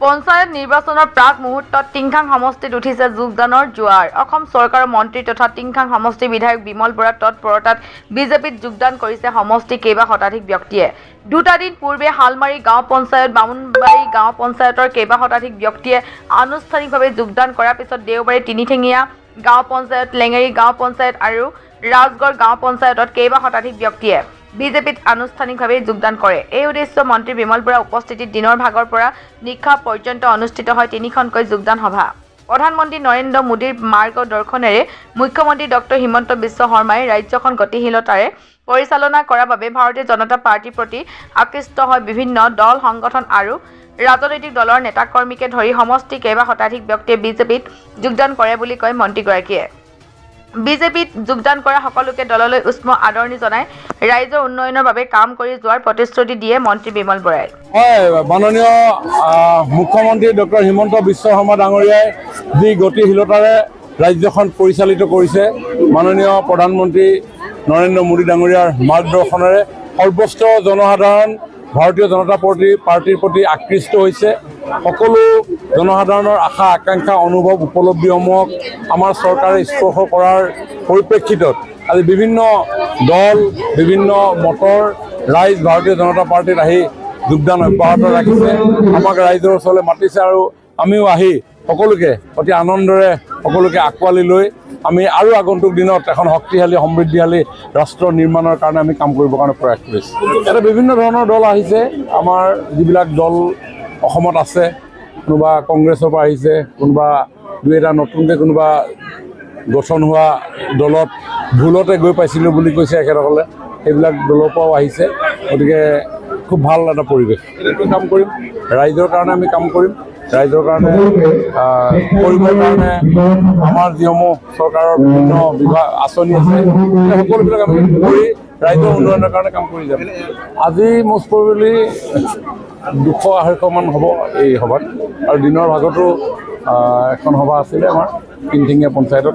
পঞ্চায়ত নিৰ্বাচনৰ প্ৰাক মুহূৰ্তত টিংখাং সমষ্টিত উঠিছে যোগদানৰ জোৱাৰ। অসম চৰকাৰৰ মন্ত্ৰী তথা টিংখাং সমষ্টিৰ বিধায়ক বিমল বৰাৰ তৎপৰতাত বিজেপিত যোগদান কৰিছে সমষ্টিৰ কেইবা শতাধিক ব্যক্তিয়ে। দুটা দিন পূৰ্বে হালমাৰী গাঁও পঞ্চায়ত, বামুণবাৰী গাঁও পঞ্চায়তৰ কেইবা শতাধিক ব্যক্তিয়ে আনুষ্ঠানিকভাৱে যোগদান কৰাৰ পিছত দেওবাৰে তিনিঠেঙীয়া গাঁও পঞ্চায়ত, লেঙেৰী গাঁও পঞ্চায়ত আৰু ৰাজগড় গাঁও পঞ্চায়তত কেইবা শতাধিক ব্যক্তিয়ে বিজেপিত আনুষ্ঠানিকভাৱে যোগদান কৰে। এই উদ্দেশ্য মন্ত্ৰী বিমল বৰাৰ উপস্থিতিত দিনৰ ভাগৰ পৰা নিশা পৰ্যন্ত অনুষ্ঠিত হয় তিনিখনকৈ যোগদান সভা। প্ৰধানমন্ত্ৰী নৰেন্দ্ৰ মোদীৰ মাৰ্গদৰ্শনেৰে মুখ্যমন্ত্ৰী ডক্টৰ হিমন্ত বিশ্ব শৰ্মাই ৰাজ্যখন গতিশীলতাৰে পৰিচালনা কৰাৰ বাবে ভাৰতীয় জনতা পাৰ্টিৰ প্ৰতি আকৃষ্ট হয় বিভিন্ন দল, সংগঠন আৰু ৰাজনৈতিক দলৰ নেতাকৰ্মীকে ধৰি সমষ্টিৰ কেইবা শতাধিক ব্যক্তিয়ে বিজেপিত যোগদান কৰে বুলি কয় মন্ত্ৰীগৰাকীয়ে। বিজেপিত যোগদান কৰা সকলোকে দললৈ উষ্ম আদৰণি জনাই ৰাইজৰ উন্নয়নৰ বাবে কাম কৰি যোৱাৰ প্ৰতিশ্ৰুতি দিয়ে মন্ত্ৰী বিমল বৰাই। মাননীয় মুখ্যমন্ত্ৰী ডক্টৰ হিমন্ত বিশ্ব শৰ্মা ডাঙৰীয়াই যি গতিশীলতাৰে ৰাজ্যখন পৰিচালিত কৰিছে, মাননীয় প্ৰধানমন্ত্ৰী নৰেন্দ্ৰ মোদী ডাঙৰীয়াৰ মাৰ্গদৰ্শনেৰে সৰ্বস্ত জনসাধাৰণ ভাৰতীয় জনতা পাৰ্টিৰ প্ৰতি আকৃষ্ট হৈছে। সকলো জনসাধাৰণৰ আশা আকাংক্ষা অনুভৱ উপলব্ধিসমূহক আমাৰ চৰকাৰে স্পৰ্শ কৰাৰ পৰিপ্ৰেক্ষিতত আজি বিভিন্ন দল, বিভিন্ন মতৰ ৰাইজ ভাৰতীয় জনতা পাৰ্টিত আহি যোগদান অব্যাহত ৰাখিছে। আমাক ৰাইজৰ ওচৰলৈ মাতিছে আৰু আমিও আহি সকলোকে অতি আনন্দৰে সকলোকে আঁকোৱালি লৈ আমি আৰু আগন্তুক দিনত এখন শক্তিশালী সমৃদ্ধিশালী ৰাষ্ট্ৰ নিৰ্মাণৰ কাৰণে আমি কাম কৰিবৰ কাৰণে প্ৰয়াস কৰিছোঁ। ইয়াতে বিভিন্ন ধৰণৰ দল আহিছে। আমাৰ যিবিলাক দল অসমত আছে, কোনোবা কংগ্ৰেছৰ পৰা আহিছে, কোনোবা দুই এটা নতুনকৈ কোনোবা গঠন হোৱা দলত ভুলতে গৈ পাইছিলোঁ বুলি কৈছে এখেতসকলে, সেইবিলাক দলৰ পৰাও আহিছে। গতিকে খুব ভাল এটা পৰিৱেশ। এইটো কাম কৰিম, ৰাইজৰ কাৰণে আমি কাম কৰিম। ৰাইজৰ কাৰণে কৰিবৰ কাৰণে আমাৰ যিসমূহ চৰকাৰৰ বিভিন্ন বিভাগ আঁচনি আছে সকলোবিলাক আমি কৰি ৰাইজৰ উন্নয়নৰ কাৰণে কাম কৰি যাম। আজি মষ্ট প্ৰবেবলি 200-250 মান হ'ব এই সভাত, আৰু দিনৰ ভাগতো এখন সভা আছিলে আমাৰ তিনিঠেঙীয়া পঞ্চায়তত।